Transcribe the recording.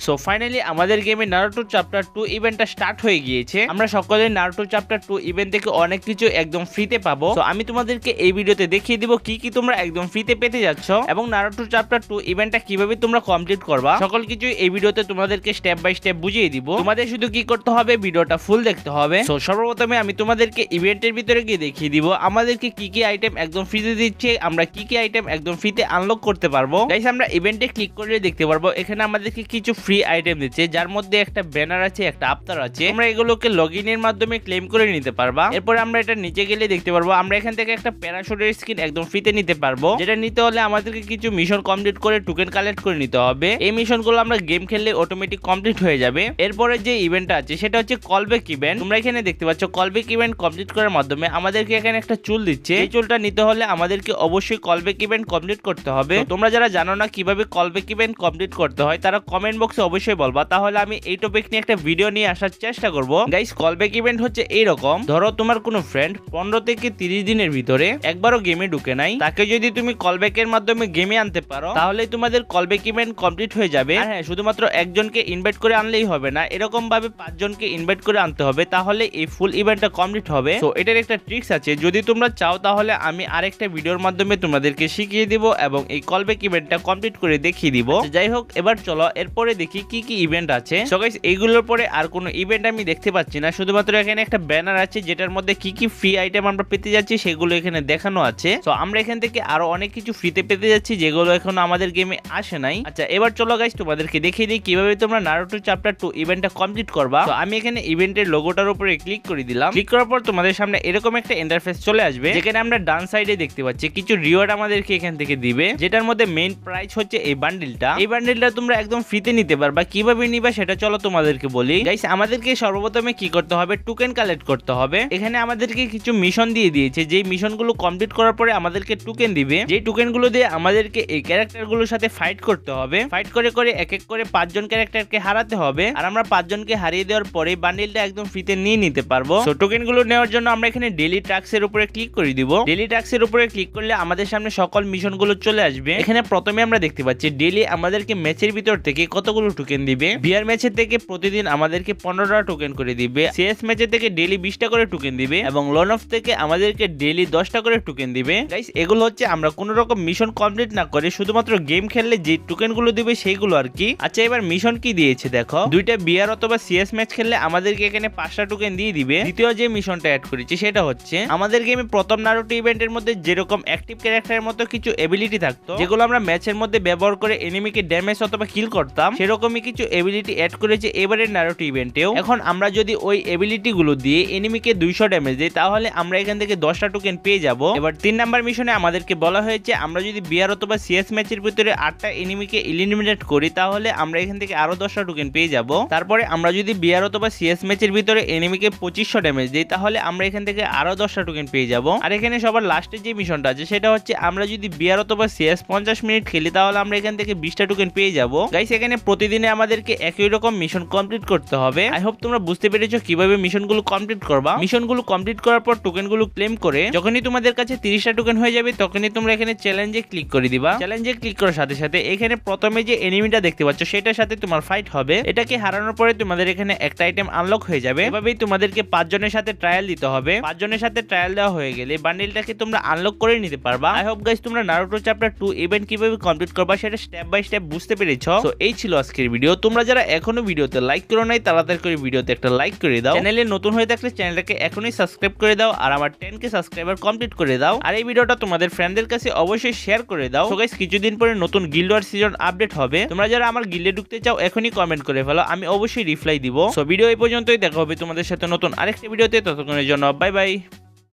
So finally আমাদের গেমে Naruto chapter 2 ইভেন্টটা স্টার্ট হয়ে গিয়েছে। আমরা সকলে নারুটো চ্যাপ্টার 2 ইভেন্ট থেকে অনেক কিছু একদম ফ্রিতে পাবো। সো আমি তোমাদেরকে এই ভিডিওতে দেখিয়ে দিব কি কি তোমরা একদম ফ্রিতে পেতে যাচ্ছ এবং নারুটো চ্যাপ্টার 2 ইভেন্টটা কিভাবে তোমরা কমপ্লিট করবা, সকল কিছু এই ভিডিওতে তোমাদেরকে স্টেপ বাই স্টেপ বুঝিয়ে দিব। তোমাদের শুধু কি করতে হবে, ভিডিওটা ফুল দেখতে হবে। সো সর্বপ্রথমে আমি তোমাদেরকে ইভেন্টের ভিতরে গিয়ে দেখিয়ে দিব আমাদেরকে কি কি আইটেম একদম ফ্রিতে দিচ্ছে, আমরা কি কি আইটেম একদম ফ্রিতে আনলক করতে পারবো। গাইস আমরা ইভেন্টে ক্লিক করে দেখতে পারবো এখানে আমাদেরকে কিছু ফ্রি আইটেম দিচ্ছে, যার মধ্যে একটা ব্যানার আছে, একটা আফতার আছে। আমরা এগুলোকে লগইনের মাধ্যমে ক্লেম করে নিতে পারবা। এরপর আমরা এটা নিচে গেলে দেখতে পারবো আমরা এখান থেকে একটা প্যারাশুটের স্কিন একদম ফ্রিতে নিতে পারবো। যেটা নিতে হলে আমাদেরকে কিছু মিশন কমপ্লিট করে টোকেন কালেক্ট করে নিতে হবে। এই মিশনগুলো আমরা গেম খেললে অটোমেটিক কমপ্লিট হয়ে যাবে। এরপরে যে ইভেন্টটা আছে সেটা হচ্ছে কলব্যাক ইভেন্ট। তোমরা এখানে দেখতে পাচ্ছ কলব্যাক ইভেন্ট কমপ্লিট করার মাধ্যমে আমাদেরকে এখানে একটা চুল দিচ্ছে। এই চুলটা নিতে হলে আমাদেরকে অবশ্যই কলব্যাক ইভেন্ট কমপ্লিট করতে হবে। তোমরা যারা জানো না কিভাবে কলব্যাক ইভেন্ট কমপ্লিট করতে হয় তারা কমেন্ট বক্সে অবশ্যই বলবা, তাহলে আমি এই টপিক নিয়ে একটা ভিডিও নিয়ে আসার চেষ্টা করব। গাইস কলব্যাক ইভেন্ট হচ্ছে এইরকম, ধরো তোমার কোনো ফ্রেন্ড 15 থেকে 30 দিনের ভিতরে একবারও গেমে ঢুকে নাই, তাকে যদি তুমি কলব্যাকের মাধ্যমে গেমে আনতে পারো তাহলে তোমাদের কলব্যাক ইভেন্ট কমপ্লিট হয়ে যাবে। আর হ্যাঁ, শুধুমাত্র একজনকে ইনভাইট করে আনলেই হবে না, এরকম ভাবে 5 জনকে ইনভাইট করে আনতে হবে, তাহলে এই ফুল ইভেন্টটা কমপ্লিট হবে। তো এটার একটা ট্রিক্স আছে, যদি তোমরা চাও তাহলে আমি আরেকটা ভিডিওর মাধ্যমে তোমাদেরকে শিখিয়ে দিব এবং এই কলব্যাক ইভেন্টটা কমপ্লিট করে দেখিয়ে দিব। যাই হোক, এবার চলো এরপরে দেখি কি কি ইভেন্ট আছে। সো গাইস এইগুলোর পরে আর কোনো ইভেন্ট আমি দেখতে পাচ্ছি না, শুধুমাত্র এখানে একটা ব্যানার আছে যেটার মধ্যে কি কি ফ্রি আইটেম আমরা পেতে যাচ্ছি সেগুলো এখানে দেখানো আছে। তো আমরা এখান থেকে আরো অনেক কিছু ফ্রিতে পেতে যাচ্ছি যেগুলো এখনো আমাদের গেমে আসে নাই। আচ্ছা এবার চলো গাইস তোমাদেরকে দেখিয়ে দিই কিভাবে তোমরা নারুটো চ্যাপ্টার 2 ইভেন্টটা কমপ্লিট করবা। তো আমি এখানে ইভেন্টের লোগোটার উপরে ক্লিক করে দিলাম। ক্লিক করার পর তোমাদের সামনে এরকম একটা ইন্টারফেস চলে আসবে, যেখানে আমরা ডান সাইডে দেখতে পাচ্ছি কিছু রিওয়ার্ড আমাদেরকে এখান থেকে দিবে, যেটার মধ্যে মেইন প্রাইস হচ্ছে এই বান্ডিলটা। এই বান্ডিলটা তোমরা একদম ফ্রিতে নিতে পারবা। কিভাবে নিবা সেটা চলো তোমাদেরকে বলি। গাইস আমাদেরকে সর্বপ্রথমে কি করতে হবে, টোকেন কালেক্ট করতে হবে। এখানে আমাদেরকে কিছু মিশন দিয়ে দিয়েছে, যেই মিশনগুলো কমপ্লিট করার পরে আমাদেরকে টোকেন দিবে, যেই টোকেনগুলো দিয়ে আমাদেরকে এই ক্যারেক্টারগুলোর সাথে ফাইট করতে হবে। ফাইট করে করে এক এক করে 5 জন ক্যারেক্টারকে হারাতে হবে, আর আমরা 5 জনকে হারিয়ে দেওয়ার পরে বান্ডিলটা একদম ফ্রিতে নিয়ে নিতে পারবো। সো টোকেনগুলো নেওয়ার জন্য আমরা এখানে ডেইলি টাস্কের উপরে ক্লিক করে দিব। ডেইলি টাস্কের উপরে ক্লিক করলে আমাদের সামনে সকল মিশনগুলো চলে আসবে। এখানে প্রথমে আমরা দেখতে পাচ্ছি ডেইলি আমাদেরকে ম্যাচের ভিতর থেকে কতগুলো টোকেন দিবে। বিআর ম্যাচের থেকে প্রতিদিন আমাদেরকে 15টা টোকেন করে দিবে। সিএস ম্যাচের থেকে ডেইলি 20টা করে টোকেন দিবে এবং লোন অফ থেকে আমাদেরকে ডেইলি 10টা করে টোকেন দিবে। গাইস এগুলো হচ্ছে আমরা কোনো রকম মিশন কমপ্লিট না করে শুধুমাত্র গেম খেললে যে টোকেনগুলো দিবে সেইগুলো আর কি। আচ্ছা এবার মিশন কি দিয়েছে দেখো, দুইটা বিআর অথবা সিএস ম্যাচ খেললে আমাদেরকে এখানে 5টা টোকেন দিয়ে দিবে। দ্বিতীয় যে মিশনটা অ্যাড করেছি সেটা হচ্ছে আমাদের গেমে প্রথম নারুটো ইভেন্টের মধ্যে যেরকম অ্যাক্টিভ ক্যারেক্টারের মতো কিছু এবিলিটি থাকতো, যেগুলো আমরা ম্যাচের মধ্যে ব্যবহার করে এনিমিকে ড্যামেজ অথবা কিল করতাম, সেরকমই কিছু এবিলিটি অ্যাড করেছে এবারের নারুটো ইভেন্টেও। এখন আমরা যদি ওই এবিলিটি গুলো দিয়ে এনিমিকে 200 ড্যামেজ দিই তাহলে আমরা এখান থেকে 10টা টোকেন পেয়ে যাব। এবার 3 নাম্বার মিশনে আমাদেরকে বলা হয়েছে আমরা যদি বিআর অথবা সিএস ম্যাচের ভিতরে 8টা এনিমিকে এলিমিনেট করি তাহলে আমরা এখান থেকে আরো 10টা টোকেন পেয়ে যাব। তারপরে আমরা যদি বিআর অথবা সিএস ম্যাচের ভিতরে এনিমিকে 2500 ড্যামেজ দিই তাহলে আমরা এখান থেকে আরো 10টা টোকেন পেয়ে যাব। আর এখানে সবার লাস্টে যে মিশনটা আছে সেটা হচ্ছে আমরা যদি বিআর অথবা সিএস 50 মিনিট খেলি তাহলে আমরা এখান থেকে 20টা টোকেন পেয়ে যাব। গাইস এখানে প্রতিদিনে আমাদেরকে একই রকম মিশন কমপ্লিট করতে হবে। আই হোপ তোমরা বুঝতে পেরেছো কিভাবে মিশনগুলো কমপ্লিট করবা। মিশনগুলো কমপ্লিট করার পর টোকেনগুলো ক্লেম করে যখনই তোমাদের কাছে 30টা টোকেন হয়ে যাবে তখনই তোমরা এখানে চ্যালেঞ্জে ক্লিক করে দিবা। চ্যালেঞ্জে ক্লিক করার সাথে সাথে এখানে প্রথমে যে এনিমিটা দেখতে পাচ্ছ সেটার সাথে তোমার ফাইট হবে। এটাকে হারানোর পরে তোমাদের এখানে একটা আইটেম আনলক হয়ে যাবে। এভাবেই তোমাদেরকে 5 জনের সাথে ট্রায়াল দিতে হবে। 5 জনের সাথে ট্রায়াল দেওয়া হয়ে গেলে বান্ডিলটাকে তোমরা আনলক করে নিতে পারবা। আই হোপ গাইস তোমরা নারুটো চ্যাপ্টার 2 ইভেন্ট কিভাবে কমপ্লিট করবা সেটা স্টেপ বাই স্টেপ বুঝতে পেরেছো। সো এই ছিল আজকের ভিডিও। তোমরা যারা এখনো ভিডিওতে লাইক করো নাই তাড়াতাড়ি করে ভিডিওতে একটা লাইক করে দাও। চ্যানেলে নতুন হয়ে থাকলে চ্যানেলটাকে এখনই সাবস্ক্রাইব করে দাও আর আমার 10k সাবস্ক্রাইবার কমপ্লিট করে দাও। আর এই ভিডিওটা তোমাদের ফ্রেন্ডদের কাছে অবশ্যই শেয়ার করে দাও। সো গাইস কিছুদিন পরে নতুন গিল্ড ওয়ার সিজন আপডেট হবে। তোমরা যারা আমার গিল্ডে ঢুকতে চাও এখনই কমেন্ট করে ফেলো, আমি অবশ্যই রিপ্লাই দিব। সো ভিডিও এই পর্যন্তই, দেখা হবে তোমাদের সাথে নতুন আরেকটা ভিডিওতে। ততক্ষণের জন্য বাই বাই।